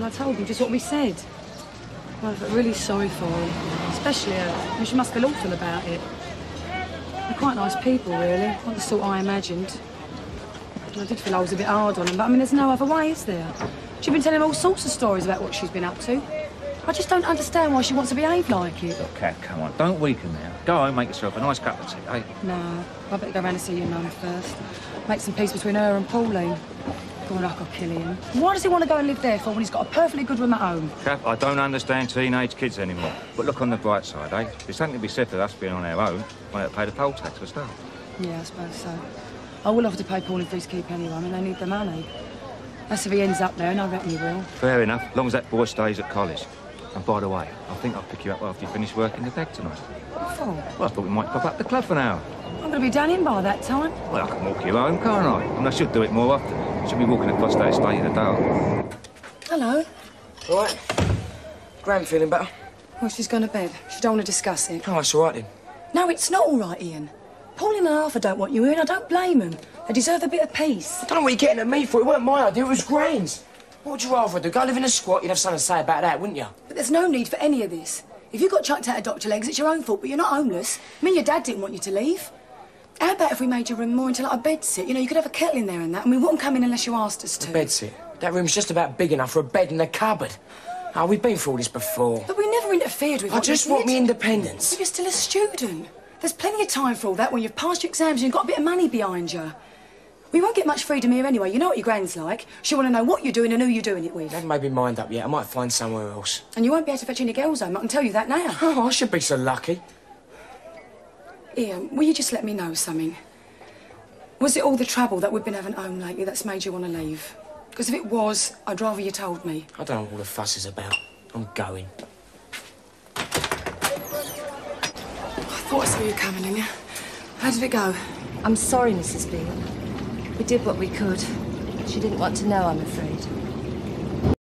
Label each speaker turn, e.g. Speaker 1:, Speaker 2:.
Speaker 1: Well, I told him just what we said. Well, I felt really sorry for him, especially her. I mean, she must feel awful about it. They're quite nice people, really. Not the sort I imagined. And I did feel I was a bit hard on them, but I mean, there's no other way, is there? She's been telling all sorts of stories about what she's been up to. I just don't understand why she wants to behave like it.
Speaker 2: Look, Kat, come on. Don't weaken now. Go home, make yourself a nice cup of tea, eh?
Speaker 1: No, I better go round and see your mum first. Make some peace between her and Pauline. God, I could kill him. Why does he want to go and live there for when he's got a perfectly good room at home?
Speaker 2: Kat, I don't understand teenage kids anymore. But look on the bright side, eh? There's something to be said for us being on our own. We have to pay the poll tax for start.
Speaker 1: Yeah, I suppose so. I will have to pay Pauline for his keep anyway. I mean, they need the money. That's if he ends up there, and I reckon he will.
Speaker 2: Fair enough, as long as that boy stays at college. And by the way, I think I'll pick you up after you finish working the deck tonight.
Speaker 1: What for?
Speaker 2: Well, I thought we might pop up the club for an hour.
Speaker 1: I'm going to be done in by that time.
Speaker 2: Well, I can walk you home, can't I? And I should do it more often. I should be walking across that estate in the dark.
Speaker 1: Hello.
Speaker 3: All right. Gran feeling better?
Speaker 1: Well, she's gone to bed. She don't want to discuss it.
Speaker 3: Oh, that's all right then.
Speaker 1: No, it's not all right, Ian. Pauline and Arthur don't want you here, and I don't blame them. They deserve a bit of peace.
Speaker 3: I don't know what you're getting at me for. It weren't my idea, it was Gran's. What would you rather do? Go live in a squat, you'd have something to say about that, wouldn't you?
Speaker 1: But there's no need for any of this. If you got chucked out of Dr. Legs, it's your own fault, but you're not homeless. Me and your dad didn't want you to leave. How about if we made your room more into like a bedsit? You know, you could have a kettle in there and that, and we wouldn't come in unless you asked us to.
Speaker 3: A bedsit? That room's just about big enough for a bed and a cupboard. Oh, we've been through all this before.
Speaker 1: But we never interfered with
Speaker 3: I just want me independence.
Speaker 1: But you're still a student. There's plenty of time for all that when you've passed your exams and you've got a bit of money behind you. We won't get much freedom here anyway. You know what your gran's like. She'll want to know what you're doing and who you're doing it with.
Speaker 3: I haven't made my mind up yet. I might find somewhere else.
Speaker 1: And you won't be able to fetch any girls home. I can tell you that now.
Speaker 3: Oh, I should be so lucky.
Speaker 1: Ian, will you just let me know something? Was it all the trouble that we've been having at home lately that's made you want to leave? Because if it was, I'd rather you told me.
Speaker 3: I don't know what all the fuss is about. I'm going.
Speaker 1: I thought I saw you coming in. How did it go?
Speaker 4: I'm sorry, Mrs. Beale. We did what we could. She didn't want to know, I'm afraid.